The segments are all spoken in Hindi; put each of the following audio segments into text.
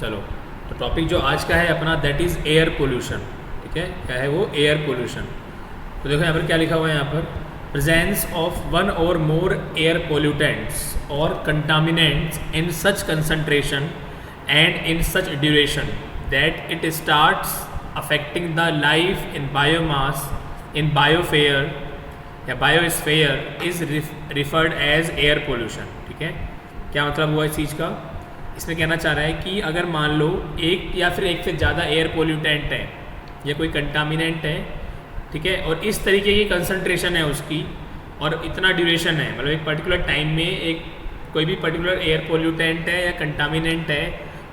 चलो, तो टॉपिक जो आज का है अपना दैट इज़ एयर पोल्यूशन। ठीक है, क्या है वो? Air pollution. तो देखो यहाँ पर क्या लिखा हुआ है, यहाँ पर प्रेजेंस ऑफ वन और मोर एयर पोल्यूटेंट्स और contaminants in such concentration and in such duration that it starts affecting the life in biomass in biofair या biosphere is referred as air pollution. ठीक है, क्या मतलब हुआ इस चीज़ का? इसमें कहना चाह रहा है कि अगर मान लो एक या फिर एक से ज़्यादा एयर पोल्यूटेंट है या कोई कंटामिनेंट है, ठीक है, और इस तरीके की कंसंट्रेशन है उसकी और इतना ड्यूरेशन है, मतलब एक पर्टिकुलर टाइम में एक कोई भी पर्टिकुलर एयर पोल्यूटेंट है या कंटामिनेंट है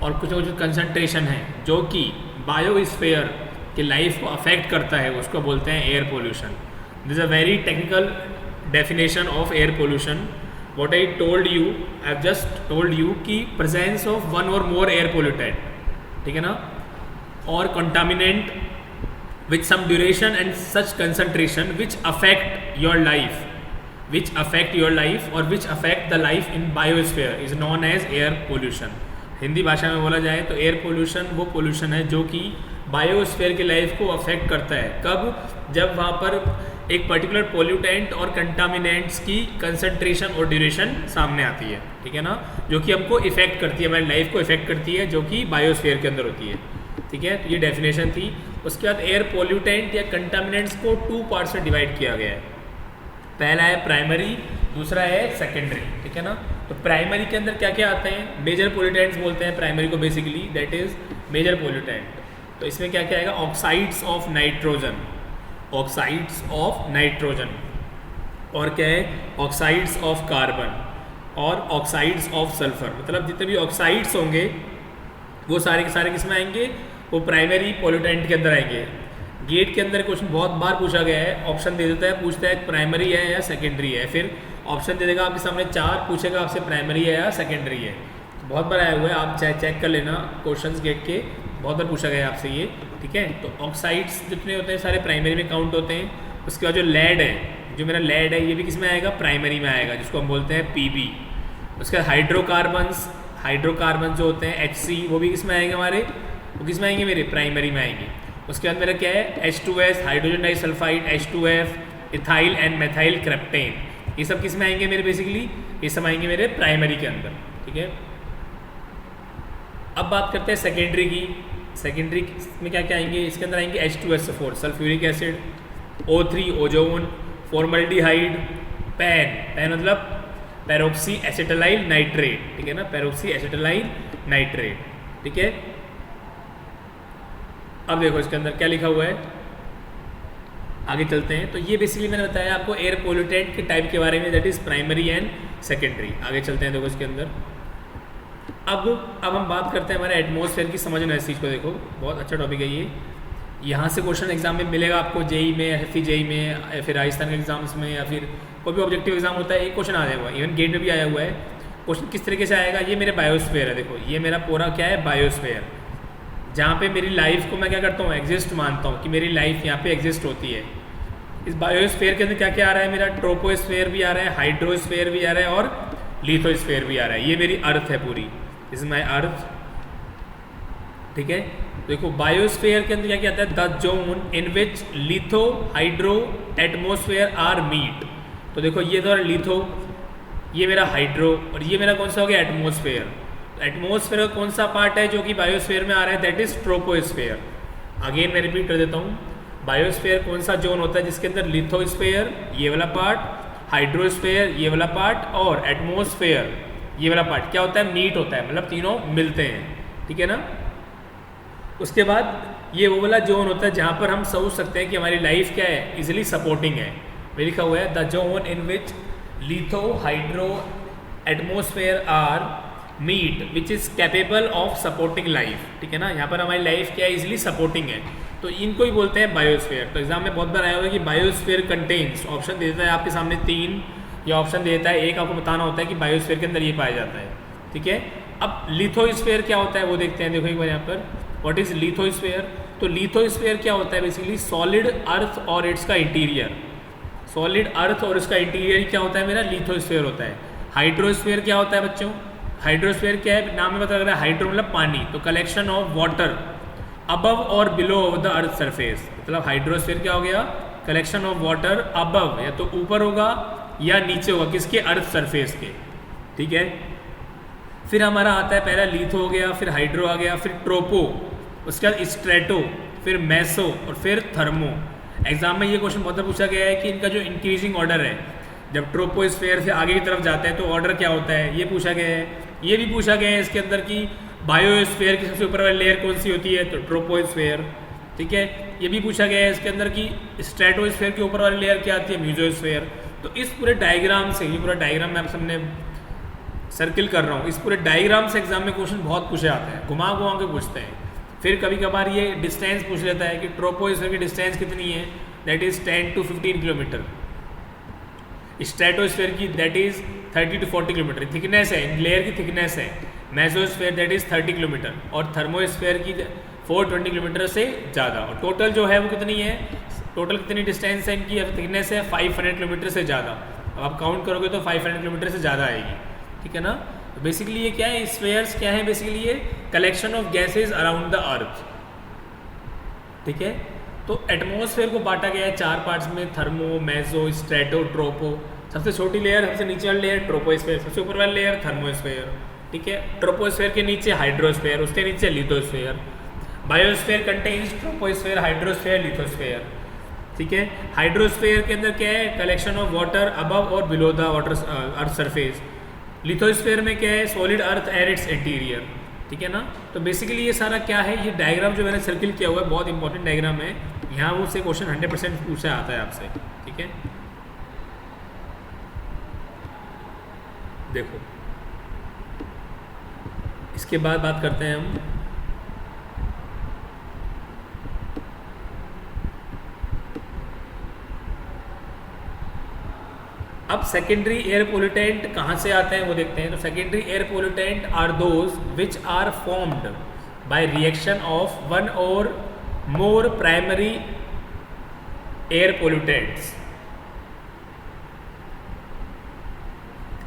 और कुछ ना कुछ कंसंट्रेशन है जो कि बायोस्फीयर की लाइफ को अफेक्ट करता है, उसको बोलते हैं air pollution. This is a very technical definition of air pollution. What I told you, I have just told you कि presence of one or more air pollutant, ठीक है ना, और contaminant with some duration and such concentration which affect your life or which affect the life in biosphere is known as air pollution। Hindi भाषा में बोला जाए तो एयर पोल्यूशन वो पोल्यूशन है जो कि बायोस्फीयर की लाइफ को अफेक्ट करता है। कब? जब वहाँ पर एक पर्टिकुलर पोल्यूटेंट और कंटामिनेंट्स की कंसंट्रेशन और ड्यूरेशन सामने आती है, ठीक है ना, जो कि हमको इफेक्ट करती है, हमारी लाइफ को इफेक्ट करती है, जो कि बायोस्फीयर के अंदर होती है। ठीक है, तो ये डेफिनेशन थी। उसके बाद एयर पोल्यूटेंट या कंटामिनेंट्स को 2 पार्ट्स में डिवाइड किया गया है। पहला है प्राइमरी, दूसरा है सेकेंडरी। ठीक है ना, तो प्राइमरी के अंदर क्या क्या आते हैं? मेजर पोल्यूटेंट्स बोलते हैं प्राइमरी को, basically that is major pollutant. तो इसमें क्या क्या आएगा? Oxides of nitrogen, oxides of nitrogen, और क्या है? ऑक्साइड्स ऑफ कार्बन और ऑक्साइड्स ऑफ सल्फर। मतलब जितने भी ऑक्साइड्स होंगे वो सारे के सारे किसमें आएंगे? वो प्राइमरी पोल्यूटेंट के अंदर आएंगे। गेट के अंदर क्वेश्चन बहुत बार पूछा गया है, ऑप्शन दे देता है, पूछता है प्राइमरी है या सेकेंडरी है, फिर ऑप्शन दे देगा आपके सामने 4, पूछेगा आपसे प्राइमरी है या सेकेंडरी है। तो बहुत बार आया हुआ है, आप चाहे चेक कर लेना क्वेश्चंस गेट के, बहुत बार पूछा गया है आपसे ये। ठीक है, तो ऑक्साइड्स जितने होते हैं सारे प्राइमरी में काउंट होते हैं। उसके बाद जो लेड है, जो मेरा लेड है, ये भी किस में आएगा? प्राइमरी में आएगा, जिसको हम बोलते हैं पीबी। उसके बाद हाइड्रोकार्बन जो होते हैं HC, वो भी किस में आएंगे हमारे? वो किस में आएंगे मेरे? प्राइमरी में आएंगे। उसके बाद मेरा क्या है? H2S, hydrogen disulphide, H2F, ethyl and methyl mercaptan, ये सब किस में आएंगे मेरे? बेसिकली ये सब आएंगे मेरे प्राइमरी के अंदर। ठीक है, अब बात करते हैं सेकेंडरी की। सेकेंडरी में क्या क्या आएंगे? इसके अंदर आएंगे H2SO4, sulphuric acid, O3 ozone, formaldehyde, pan मतलब पैरोक्सी एसिटाइल नाइट्रेट। ठीक है ना, पैरोक्सी एसिटाइल नाइट्रेट। ठीक है, अब देखो इसके अंदर क्या लिखा हुआ है, आगे चलते हैं। तो ये बेसिकली मैंने बताया आपको एयर पोल्यूटेंट के टाइप के बारे में, that is primary and secondary. आगे चलते हैं, देखो इसके अंदर अब हम बात करते हैं हमारे एटमॉस्फेयर की। समझना इस चीज़ को, देखो बहुत अच्छा टॉपिक है ये। यहाँ से क्वेश्चन एग्जाम में मिलेगा आपको, जेई में, एफई जेई में, या फिर राजस्थान के एग्जाम्स में, या फिर कोई भी ऑब्जेक्टिव एग्जाम होता है, एक क्वेश्चन आ जाएगा। इवन गेट में भी आया हुआ है क्वेश्चन। किस तरीके से आएगा? ये मेरे बायोस्फेयर है, देखो ये मेरा पूरा क्या है? बायोस्फेयर, जहाँ पे मेरी लाइफ को मैं क्या करता हूँ? एग्जिस्ट मानता हूँ कि मेरी लाइफ यहाँ पे एग्जिस्ट होती है। इस बायोस्फेयर के अंदर क्या क्या आ रहा है मेरा? ट्रोपोस्फेयर भी आ रहा है, हाइड्रोस्फेयर भी आ रहा है और लिथोस्फेयर भी आ रहा है। ये मेरी अर्थ है पूरी, दिस इज माई अर्थ। ठीक है, देखो बायोस्फेयर के अंदर क्या क्या आता है? The zone in which litho hydro atmosphere are meet. तो देखो ये तो लिथो, ये मेरा हाइड्रो, और ये मेरा कौन सा हो गया? एटमोस्फेयर। एटमोस्फेयर का कौन सा पार्ट है जो कि बायोस्फेयर में आ रहा है? That is troposphere. अगेन मैं रिपीट कर देता हूँ, बायोस्फेयर कौन सा जोन होता है जिसके अंदर लिथोस्फेयर ये वाला पार्ट, हाइड्रोस्फेयर ये वाला पार्ट और एटमोस्फेयर ये वाला पार्ट क्या होता है? मीट होता है, मतलब तीनों मिलते हैं। ठीक है ना, उसके बाद ये वो वाला जोन होता है जहाँ पर हम सोच सकते हैं कि हमारी लाइफ क्या है? इजिली सपोर्टिंग है। मैं लिखा हुआ है the zone in which litho hydro atmosphere are meet which is capable of supporting life. ठीक है ना, यहाँ पर हमारी लाइफ क्या है? इजिली सपोर्टिंग है, तो इनको ही बोलते हैं बायोस्फेयर। तो एग्जाम में बहुत बार आया हुआ है कि बायोस्फेयर कंटेन्स, ऑप्शन दे देता है आपके सामने 3 या ऑप्शन दे देता है 1, आपको बताना होता है कि बायोस्फेयर के अंदर ये पाया जाता है। ठीक है, अब लिथोस्फेयर क्या होता है वो देखते हैं। देखो एक बार यहाँ पर, व्हाट इज लिथोस्फेयर? तो लिथोस्फेयर क्या होता है? बेसिकली सॉलिड अर्थ और इट्स का इंटीरियर। सॉलिड अर्थ और इसका इंटीरियर क्या होता है? मेरा लिथोस्फेयर होता है। हाइड्रोस्फेयर क्या होता है बच्चों? हाइड्रोस्फीयर क्या है, नाम में पता लग रहा है, हाइड्रो मतलब पानी, तो कलेक्शन ऑफ वाटर अबव और बिलो द अर्थ सरफेस, मतलब हाइड्रोस्फीयर क्या हो गया, कलेक्शन ऑफ वाटर अबव, या तो ऊपर होगा या नीचे होगा, किसके, अर्थ सरफेस के, ठीक है। फिर हमारा आता है पहला लिथो हो गया, फिर हाइड्रो आ गया, फिर ट्रोपो, उसके बाद स्ट्रेटो, फिर मेसो और फिर थर्मो। एग्जाम में ये क्वेश्चन बहुत पूछा गया है कि इनका जो इंक्रीजिंग ऑर्डर है, जब ट्रोपोस्फीयर से आगे की तरफ जाते हैं तो ऑर्डर क्या होता है, ये पूछा गया है। ये भी पूछा गया है इसके अंदर की बायोस्फीयर की सबसे ऊपर वाली लेयर कौन सी होती है, तो ट्रोपोस्फीयर, ठीक है। ये भी पूछा गया है इसके अंदर की स्ट्रेटोस्फीयर के ऊपर वाली लेयर क्या आती है, म्यूजोस्फीयर। तो इस पूरे डायग्राम से, ये पूरा डायग्राम मैं आप सबने सर्किल कर रहा हूँ, इस पूरे डायग्राम से एग्जाम में क्वेश्चन बहुत पूछे आते हैं, घुमा घुमा के पूछते हैं। फिर कभी कभार ये डिस्टेंस पूछ लेता है कि ट्रोपोस्फीयर की डिस्टेंस कितनी है, that is 10 to 15 kilometre. Stratosphere की that is 30 to 40 kilometre thickness है, लेयर की थिकनेस है। मेसोस्फीयर दैट इज़ 30 किलोमीटर और थर्मोस्फीयर की 420 किलोमीटर से ज़्यादा। और टोटल जो है वो कितनी है, टोटल कितनी डिस्टेंस है इनकी, थिकनेस है 500 किलोमीटर से ज़्यादा। अब आप काउंट करोगे तो 500 किलोमीटर से ज़्यादा आएगी, ठीक है ना। तो बेसिकली ये क्या है, स्फीयर्स क्या है, बेसिकली ये collection of gases around the earth, ठीक है। तो एटमॉस्फेयर को बांटा गया है 4 पार्ट्स में, थर्मो, मेसो, स्ट्रेटो, ट्रोपो। सबसे छोटी लेयर, सबसे नीचे वाली लेयर ट्रोपोस्फीयर, सबसे ऊपर वाली लेयर थर्मोस्फीयर, ठीक है। ट्रोपोस्फीयर के नीचे हाइड्रोस्फीयर, उसके नीचे lithosphere. Biosphere contains troposphere, hydrosphere, lithosphere, ठीक है। हाइड्रोस्फीयर के अंदर क्या है, कलेक्शन ऑफ वाटर अबव और below the water earth surface. Lithosphere में क्या है, solid earth and it's interior, ठीक है ना। तो बेसिकली ये सारा क्या है, ये डायग्राम जो मैंने सर्किल किया हुआ है बहुत इंपॉर्टेंट डायग्राम है, यहाँ वो से क्वेश्चन 100% पूछा आता है आपसे, ठीक है। देखो इसके बाद बात करते हैं हम अब सेकेंडरी एयर पोल्यूटेंट कहाँ से आते हैं वो देखते हैं। तो secondary air pollutant are those which are formed by reaction of one और more primary air pollutants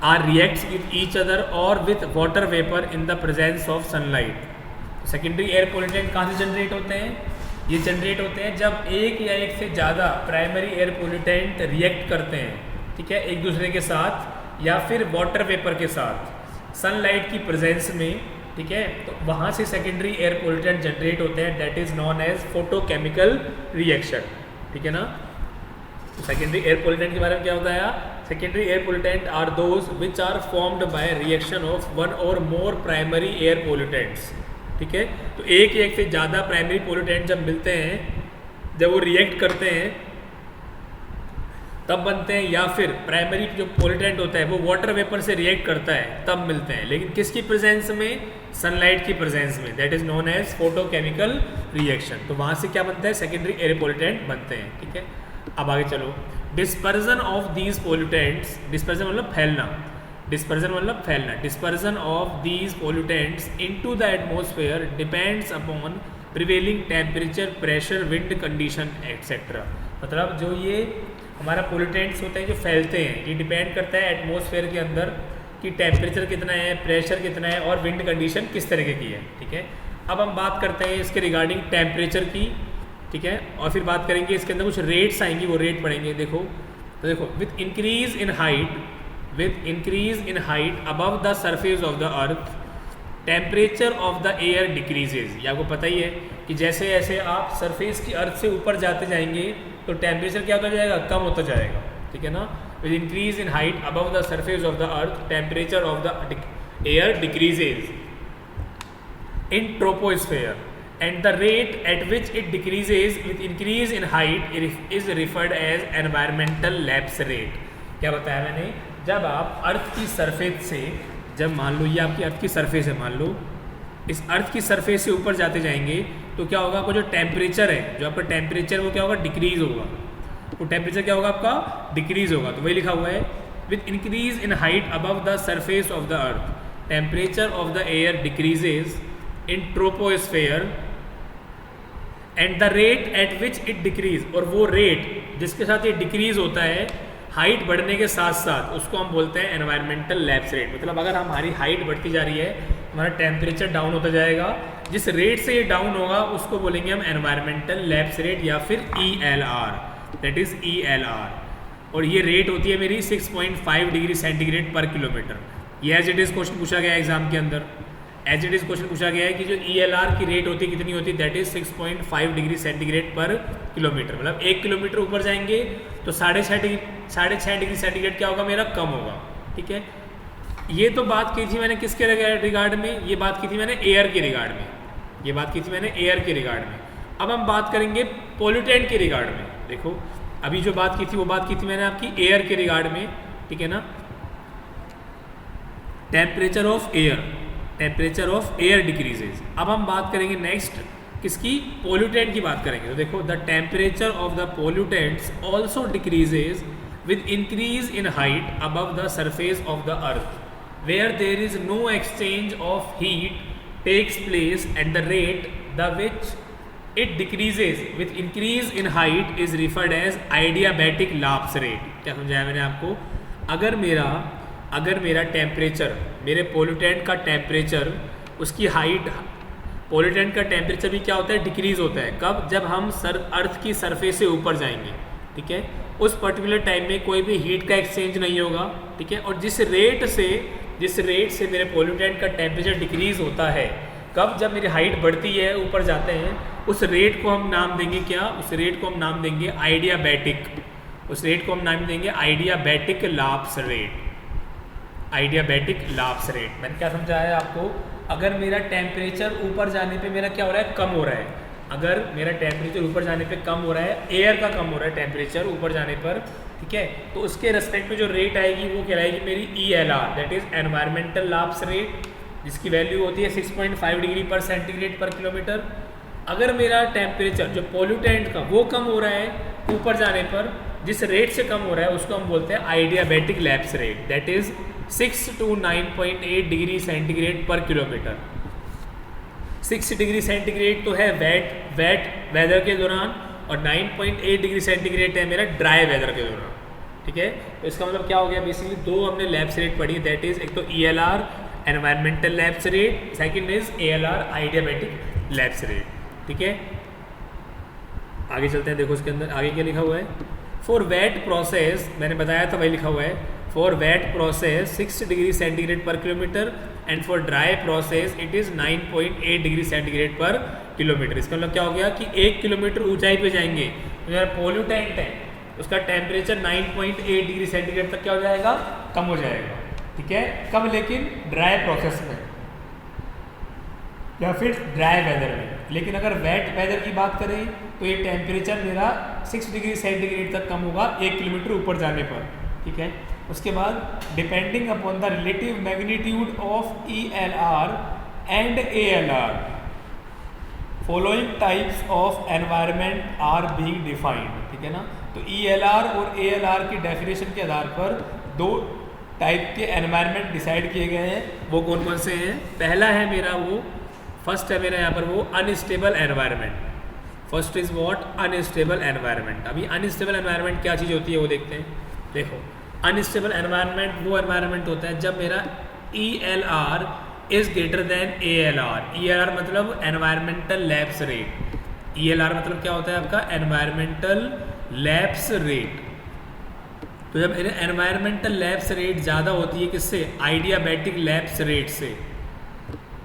are reacts with each other or with water vapour in the presence of sunlight. Secondary air pollutant कहाँ से जनरेट होते हैं, ये जनरेट होते हैं जब एक या एक से ज़्यादा प्राइमरी एयर पोल्यूटेंट रिएक्ट करते हैं, ठीक है, एक दूसरे के साथ या फिर वाटर वेपर के साथ सनलाइट की प्रेजेंस में, ठीक है। तो वहाँ से सेकेंडरी एयर पोल्यूटेंट जनरेट होते हैं, that is known as photochemical reaction, ठीक है ना। तो सेकेंडरी एयर पोल्यूटेंट के बारे में क्या बताया, secondary air pollutant are those which are formed by reaction of one और मोर प्राइमरी एयर पोल्यूटेंट्स, ठीक है। तो एक या एक से ज़्यादा प्राइमरी पोल्यूटेंट जब मिलते हैं, जब वो रिएक्ट करते हैं तब बनते हैं, या फिर प्राइमरी जो पोल्यूटेंट होता है वो वाटर वेपर से रिएक्ट करता है तब मिलते हैं, लेकिन किसकी प्रेजेंस में, सनलाइट की प्रेजेंस में, that is known as photochemical reaction. तो वहाँ से क्या बनता है, सेकेंडरी एयर पोल्यूटेंट बनते हैं, ठीक है। अब आगे चलो, dispersion of these pollutants, dispersion मतलब फैलना, डिस्पर्जन मतलब फैलना, dispersion of these pollutants into the atmosphere depends upon prevailing temperature, pressure, wind condition etcetera. मतलब जो ये हमारा पोल्यूटेंट्स होते हैं जो फैलते हैं, ये डिपेंड करता है एटमॉस्फेयर के अंदर कि टेम्परेचर कितना है, प्रेशर कितना है और विंड कंडीशन किस तरीके की है, ठीक है। अब हम बात करते हैं इसके रिगार्डिंग टेम्परेचर की, ठीक है, और फिर बात करेंगे इसके अंदर कुछ रेट्स आएंगी, वो रेट पढ़ेंगे। देखो तो देखो, with increase in height above the surface of the earth temperature of the air decreases. ये आपको पता ही है कि जैसे जैसे आप सरफेस की अर्थ से ऊपर जाते जाएंगे तो टेम्परेचर क्या होता जाएगा, कम होता जाएगा, ठीक है ना। With increase in height above the surface of the earth temperature of the air decreases in troposphere and the rate at which it decreases with increase in height is referred as environmental lapse rate। क्या बताया मैंने, जब आप अर्थ की सरफेस से, जब मान लो ये आपकी अर्थ की सरफेस है, मान लो इस अर्थ की सरफेस से ऊपर जाते जाएंगे तो क्या होगा, आपका जो टेम्परेचर है, जो आपका टेम्परेचर वो क्या होगा, डिक्रीज होगा। वो टेम्परेचर क्या होगा आपका, डिक्रीज होगा। तो वही लिखा हुआ है, with increase in height above the surface of the earth temperature of the air decreases in troposphere and the rate at which it decrease, और वो रेट जिसके साथ ये डिक्रीज होता है हाइट बढ़ने के साथ साथ उसको हम बोलते हैं एनवायरमेंटल लैप्स रेट। मतलब अगर हमारी हाइट बढ़ती जा रही है, हमारा टेम्परेचर डाउन होता जाएगा, जिस रेट से ये डाउन होगा उसको बोलेंगे हम एनवायरमेंटल लैप्स रेट या फिर ELR, दैट इज़ ELR। और ये रेट होती है मेरी 6.5 डिग्री सेंटीग्रेड पर किलोमीटर। ये एज इट इज़ क्वेश्चन पूछा गया है एग्जाम के अंदर। एज इट इज़ क्वेश्चन पूछा गया है कि जो ELR की रेट होती है कितनी होती है, that is 6.5 degree centigrade per kilometre. मतलब 1 किलोमीटर ऊपर जाएंगे तो 6.5 डिग्री सेंटीग्रेड क्या होगा, मेरा कम होगा। ठीक है, ये तो बात की थी मैंने किसके रिगार्ड में, ये बात की थी मैंने एयर के रिगार्ड में, ये बात की थी मैंने एयर के रिगार्ड में। अब हम बात करेंगे पोल्यूटेंट के रिगार्ड में। देखो अभी जो बात की थी वो बात की थी मैंने आपकी एयर के रिगार्ड में, ठीक है ना। Temperature of air decreases. अब हम बात करेंगे नेक्स्ट किसकी, पोल्यूटेंट की बात करेंगे। तो देखो the temperature of the pollutants also decreases with increase in height above the surface of the earth, where there is no exchange of heat takes place, and the rate the which it decreases with increase in height is referred as adiabatic lapse rate। क्या समझाया मैंने आपको, अगर मेरा टेम्परेचर, मेरे पोल्यूटेंट का टेम्परेचर, उसकी हाइट, पोल्यूटेंट का टेम्परेचर भी क्या होता है, डिक्रीज होता है। कब, जब हम अर्थ की सरफेस से ऊपर जाएंगे। ठीक है, उस पर्टिकुलर टाइम में कोई भी हीट का एक्सचेंज नहीं होगा। ठीक है, और जिस रेट से मेरे पोल्यूटेंट का टेम्परेचर डिक्रीज होता है, कब, जब मेरी हाइट बढ़ती है, ऊपर जाते हैं, उस रेट को हम नाम देंगे क्या, उस रेट को हम नाम देंगे आइडियाबैटिक। उस रेट को हम नाम देंगे आइडियाबैटिक लाप्स रेट। आइडियाबैटिक लाप्स रेट मैंने क्या समझाया आपको, अगर मेरा टेम्परेचर ऊपर जाने पे मेरा क्या हो रहा है, कम हो रहा है। अगर मेरा टेम्परेचर ऊपर जाने पे कम हो रहा है, एयर का कम हो रहा है टेम्परेचर ऊपर जाने पर, ठीक है, तो उसके रेस्पेक्ट में जो रेट आएगी वो कहलाएगी मेरी ELR, that is environmental laughs rate, जिसकी वैल्यू होती है 6.5 डिग्री पर सेंटीग्रेड पर किलोमीटर। अगर मेरा टेम्परेचर जो पोल्यूटेंट का वो कम हो रहा है ऊपर जाने पर, जिस रेट से कम हो रहा है उसको हम बोलते हैं adiabatic lapse rate, that is 6 to 9.8 degree centigrade per kilometre. 6 degree centigrade तो है वेट वेदर के दौरान, और 9.8 डिग्री सेंटीग्रेड है मेरा ड्राई वेदर के दौरान। ठीक है, तो इसका मतलब क्या हो गया, बेसिकली दो हमने लैप्स रेट पढ़ी, दैट इज एक तो ELR environmental lapse rate, second is ALR adiabatic lapse rate. ठीक है, आगे चलते हैं। देखो इसके अंदर आगे क्या लिखा हुआ है, फॉर वेट प्रोसेस, मैंने बताया था वही लिखा हुआ है, for wet process 6 degree centigrade per kilometre, and for dry process it is 9.8 degree centigrade per kilometre. इसका मतलब क्या हो गया कि 1 किलोमीटर ऊंचाई पे जाएंगे तो मेरा पोल्यूटेंट है उसका टेम्परेचर 9.8 डिग्री सेंटीग्रेड तक क्या हो जाएगा, कम हो जाएगा। ठीक है, कब, लेकिन ड्राई प्रोसेस में या फिर ड्राई वेदर में। लेकिन अगर वेट वेदर की बात करें तो ये टेम्परेचर मेरा 6 डिग्री सेंटीग्रेड तक कम होगा 1 किलोमीटर ऊपर जाने पर। ठीक है, उसके बाद depending upon the relative magnitude of ELR and ALR following types of environment are being defined. ठीक है ना, तो ELR और ALR की डेफिनेशन के आधार पर दो टाइप के एनवायरनमेंट डिसाइड किए गए हैं। वो कौन कौन से हैं, पहला है मेरा वो, फर्स्ट है मेरा यहाँ पर वो unstable environment. First is what, unstable environment. अभी अनस्टेबल एनवायरनमेंट क्या चीज़ होती है वो देखते हैं। देखो अनस्टेबल एनवायरनमेंट वो एनवायरनमेंट होता है जब मेरा ELR is greater than ALR। ELR मतलब एनवायरमेंटल लैप्स रेट। ELR मतलब क्या होता है आपका, एनवायरमेंटल लैप्स रेट। तो जब एनवायरमेंटल लैप्स रेट ज़्यादा होती है किससे, आइडियाबैटिक लैप्स रेट से।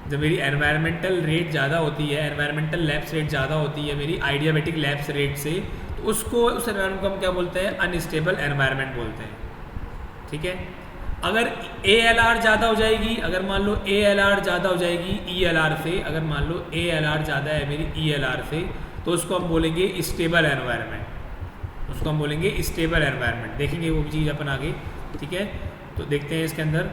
जब मेरी एनवायरमेंटल रेट ज़्यादा होती है, एनवायरमेंटल लैप्स रेट ज़्यादा होती है मेरी आइडियाबैटिक लैप्स रेट से, तो उसको, उस एनवायरमेंट को हम क्या बोलते हैं, अनस्टेबल एनवायरमेंट बोलते हैं। ठीक है, अगर ALR ज़्यादा हो जाएगी, अगर मान लो ALR ज़्यादा हो जाएगी ELR से, अगर मान लो ALR ज़्यादा है मेरी ELR से, तो उसको हम बोलेंगे स्टेबल एनवायरनमेंट। उसको हम बोलेंगे स्टेबल एनवायरनमेंट। देखेंगे वो चीज़ अपन आगे। ठीक है, तो देखते हैं इसके अंदर,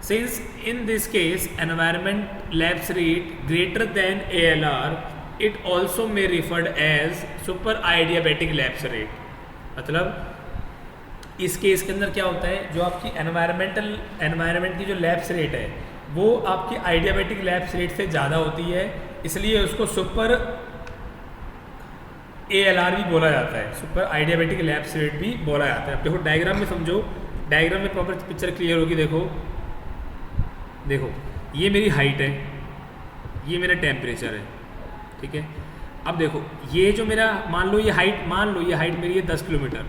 since in this case environment lapse rate greater than ALR it also may referred as super adiabatic lapse rate. मतलब इस केस के अंदर क्या होता है, जो आपकी एनवायरनमेंट की जो लैप्स रेट है वो आपकी आइडियाबैटिक लैप्स रेट से ज़्यादा होती है, इसलिए उसको सुपर ALR भी बोला जाता है, सुपर आइडियाबैटिक लैप्स रेट भी बोला जाता है। अब देखो डायग्राम में समझो, डायग्राम में प्रॉपर पिक्चर क्लियर होगी। देखो देखो ये मेरी हाइट है, ये मेरा टेम्परेचर है, ठीक है। अब देखो ये जो मेरा मान लो ये हाइट मेरी है 10 किलोमीटर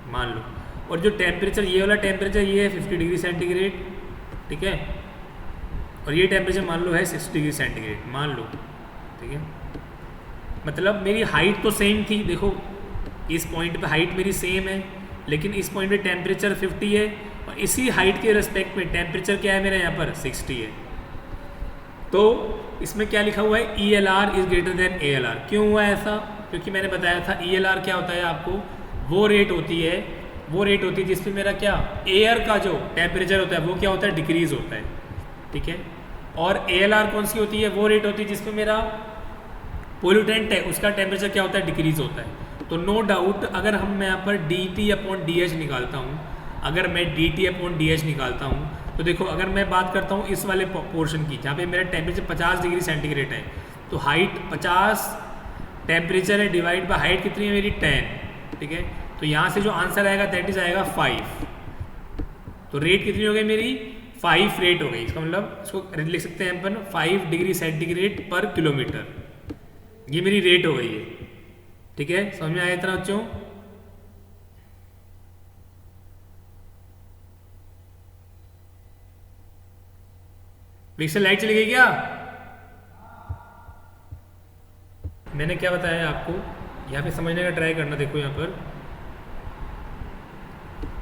मान लो, और जो टेम्परेचर ये वाला टेम्परेचर ये है 50 डिग्री सेंटीग्रेड, ठीक है, और ये टेम्परेचर मान लो है 60 डिग्री सेंटीग्रेड मान लो, ठीक है। मतलब मेरी हाइट तो सेम थी, देखो इस पॉइंट पे हाइट मेरी सेम है, लेकिन इस पॉइंट पे टेम्परेचर 50 है, और इसी हाइट के रेस्पेक्ट में टेम्परेचर क्या है मेरा यहाँ पर 60 है। तो इसमें क्या लिखा हुआ है, ELR is greater than ALR। क्यों हुआ ऐसा? क्योंकि मैंने बताया था ELR क्या होता है आपको, वो रेट होती है जिसमें मेरा क्या एयर का जो टेम्परेचर होता है वो क्या होता है, डिक्रीज होता है, ठीक है। और ALR कौन सी होती है, वो रेट होती है जिसमें मेरा पोल्यूटेंट है उसका टेम्परेचर क्या होता है, डिक्रीज होता है। तो नो डाउट अगर मैं यहाँ पर DT/DH निकालता हूँ, अगर मैं DT/DH निकालता हूँ, तो देखो अगर मैं बात करता हूँ इस वाले पोर्शन की जहाँ पे मेरा टेम्परेचर 50 डिग्री सेंटीग्रेड है, तो हाइट 50 टेम्परेचर है डिवाइड बाय हाइट कितनी है मेरी 10, ठीक है। तो यहाँ से जो आंसर आएगा दैट इज आएगा 5। तो रेट कितनी हो गई मेरी 5 रेट हो गई। इसका मतलब इसको लिख सकते हैं अपन 5 डिग्री सेंटीग्रेड पर किलोमीटर, ये मेरी रेट हो गई है, ठीक है। समझ में आया इतना बच्चों? पिक्सल लाइट चली गई क्या? मैंने क्या बताया आपको, यहाँ पे समझने का ट्राई करना। देखो यहाँ पर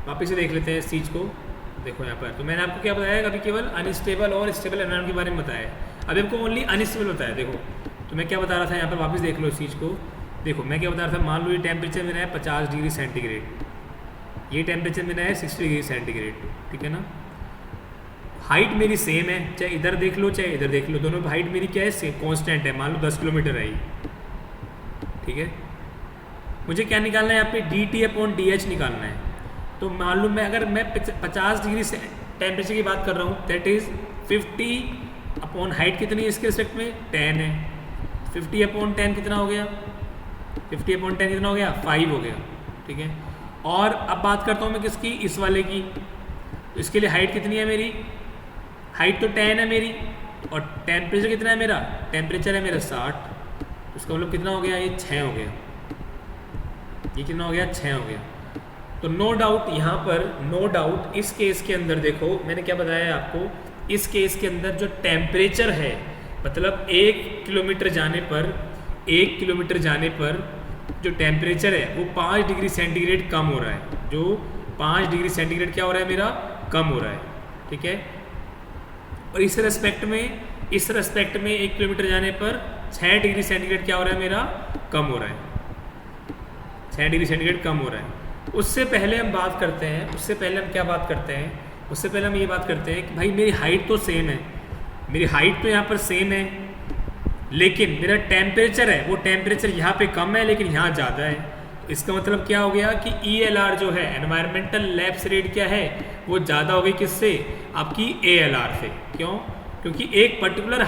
वापस से देख लेते हैं इस चीज़ को। देखो यहाँ पर तो मैंने आपको क्या बताया, अभी केवल अनस्टेबल और स्टेबल एनवायरनमेंट के बारे में बताया, अभी हमको ओनली अनस्टेबल बताया। देखो तो मैं क्या बता रहा था यहाँ पर, वापस देख लो इस चीज़ को। देखो मैं क्या बता रहा था, मान लो ये टेम्परेचर मेरा है 50 डिग्री सेंटीग्रेड, ये टेम्परेचर मेरा है 60 डिग्री सेंटीग्रेड, ठीक है ना। हाइट मेरी सेम है, चाहे इधर देख लो चाहे इधर देख लो, दोनों हाइट मेरी क्या है, सेम कांस्टेंट है, मान लो 10 किलोमीटर है, ठीक है। मुझे क्या निकालना है यहाँ पे, DT/DH निकालना है। तो मालूम मैं अगर मैं 50 डिग्री से टेम्परेचर की बात कर रहा हूँ, दैट इज़ 50 हाइट कितनी है इसके रिस्पेक्ट में 10 है, 50/10 कितना हो गया, 50/10 कितना हो गया 5 हो गया, ठीक है। और अब बात करता हूँ मैं किसकी, इस वाले की। तो इसके लिए हाइट कितनी है मेरी, हाइट तो 10 है मेरी, और टेम्परेचर कितना है मेरा, टेम्परेचर है मेरा 60, उसका मतलब कितना हो गया, ये 6 हो गया, ये कितना हो गया 6 हो गया। तो नो डाउट यहाँ पर, नो डाउट इस केस के अंदर देखो मैंने क्या बताया आपको, इस केस के अंदर जो टेम्परेचर है, मतलब 1 किलोमीटर जाने पर जो टेम्परेचर है वो 5 डिग्री सेंटीग्रेड कम हो रहा है, जो 5 डिग्री सेंटीग्रेड क्या हो रहा है मेरा, कम हो रहा है, ठीक है। और इस रेस्पेक्ट में 1 किलोमीटर जाने पर 6 डिग्री सेंटीग्रेड क्या हो रहा है मेरा, कम हो रहा है, 6 डिग्री सेंटीग्रेड कम हो रहा है। उससे पहले हम बात करते हैं, उससे पहले हम ये बात करते हैं कि भाई मेरी हाइट तो सेम है, मेरी हाइट तो यहाँ पर सेम है, लेकिन मेरा टेम्परेचर है वो टेम्परेचर यहाँ पे कम है लेकिन यहाँ ज़्यादा है। तो इसका मतलब क्या हो गया कि ELR जो है एनवायरमेंटल लैप्स रेट क्या है, वो ज़्यादा हो गई किससे, आपकी ALR से। क्यों? क्योंकि एक पर्टिकुलर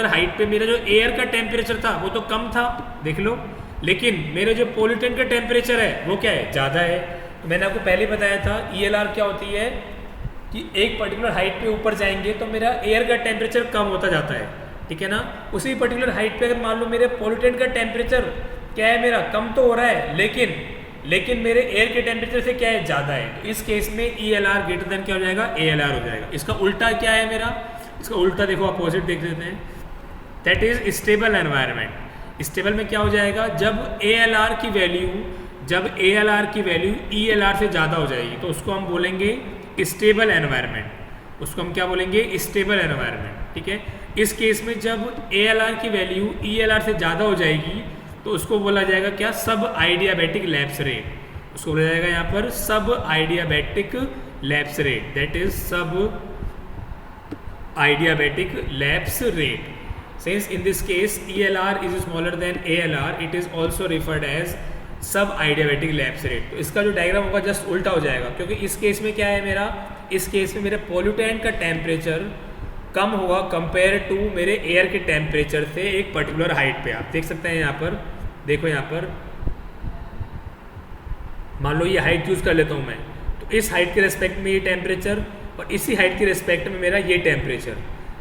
हाइट पे मेरा जो एयर का टेम्परेचर था वो तो कम था, देख लो, लेकिन मेरे जो पोल्यूटेंट का टेम्परेचर है वो क्या है, ज़्यादा है। तो मैंने आपको पहले बताया था ELR क्या होती है कि एक पर्टिकुलर हाइट पे ऊपर जाएंगे तो मेरा एयर का टेम्परेचर कम होता जाता है, ठीक है ना। उसी पर्टिकुलर हाइट पे अगर मान लो मेरे पोल्यूटेंट का टेम्परेचर क्या है, मेरा कम तो हो रहा है, लेकिन मेरे एयर के टेम्परेचर से क्या है, ज़्यादा है। तो इस केस में ELR ग्रेटर देन क्या हो जाएगा, ALR हो जाएगा। इसका उल्टा क्या है मेरा, इसका उल्टा देखो अपोजिट देख लेते हैं, that is stable environment. Stable में क्या हो जाएगा, जब ALR की वैल्यू ELR से ज़्यादा हो जाएगी तो उसको हम बोलेंगे स्टेबल एनवायरनमेंट, उसको हम क्या बोलेंगे, स्टेबल एनवायरनमेंट, ठीक है। इस केस में जब ALR की वैल्यू ELR से ज़्यादा हो जाएगी तो उसको बोला जाएगा क्या, सब आइडियाबैटिक लैप्स रेट, उसको बोला जाएगा यहाँ पर sub adiabatic lapse rate, that is sub adiabatic lapse rate. Since in this case ELR is smaller than ALR, it is also referred as सब आइडियाबैटिक लैप्स रेट। तो इसका जो डायग्राम होगा जस्ट उल्टा हो जाएगा, क्योंकि इस केस में क्या है मेरा, इस केस में मेरे पोल्यूटेंट का टेम्परेचर कम होगा कंपेयर टू मेरे एयर के टेम्परेचर से एक पर्टिकुलर हाइट पे। आप देख सकते हैं यहाँ पर, देखो यहाँ पर मान लो ये हाइट यूज़ कर लेता हूँ मैं, तो इस हाइट के रेस्पेक्ट में ये टेम्परेचर और इसी हाइट के रेस्पेक्ट में मेरा ये टेम्परेचर,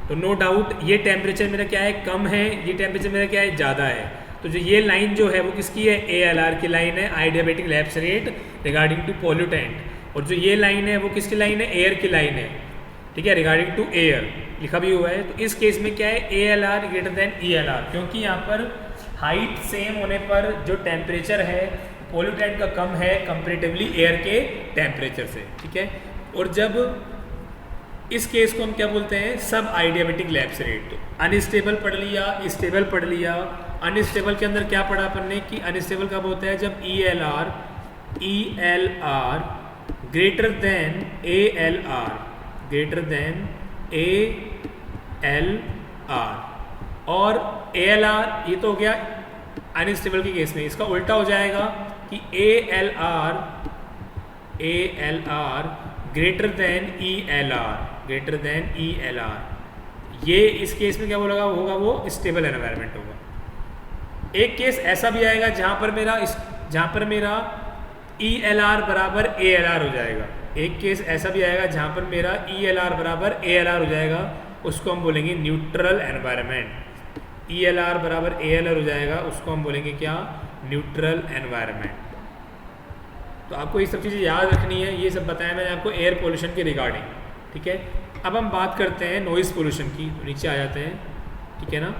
तो नो डाउट ये टेम्परेचर मेरा क्या है, कम है, ये टेम्परेचर मेरा क्या है, ज़्यादा है। तो जो ये लाइन जो है वो किसकी है, ALR की लाइन है, adiabatic lapse rate regarding to pollutant. और जो ये लाइन है वो किसकी लाइन है, एयर की लाइन है, ठीक है, रिगार्डिंग टू एयर लिखा भी हुआ है। तो इस केस में क्या है, ALR ग्रेटर देन ELR, क्योंकि यहाँ पर हाइट सेम होने पर जो टेम्परेचर है पोल्यूटेंट का कम है कंपेरेटिवली एयर के टेम्परेचर से, ठीक है। और जब इस केस को हम क्या बोलते हैं, सब आइडियाबैटिक लैप्स रेट। तो अनस्टेबल पढ़ लिया, स्टेबल पढ़ लिया। अनस्टेबल के अंदर क्या पढ़ा अपन ने कि अनस्टेबल कब होता है, जब ELR greater than ALR, greater than ALR। और ALR ये तो हो गया अनस्टेबल के केस में, इसका उल्टा हो जाएगा कि ALR greater than ELR, greater than ELR। ये इस केस में क्या बोलेगा होगा, वो स्टेबल एनवायरनमेंट होगा। एक केस ऐसा भी आएगा जहाँ पर मेरा ELR बराबर ALR हो जाएगा। एक केस ऐसा भी आएगा जहाँ पर मेरा ELR बराबर ALR हो जाएगा, उसको हम बोलेंगे न्यूट्रल एनवायरनमेंट। ELR बराबर ALR हो जाएगा, उसको हम बोलेंगे क्या, न्यूट्रल एनवायरनमेंट। तो आपको ये सब चीज़ें याद रखनी है, ये सब बताया मैंने आपको एयर पोल्यूशन के रिगार्डिंग, ठीक है। अब हम बात करते हैं नॉइज़ पोल्यूशन की, तो नीचे आ जाते हैं, ठीक है ना।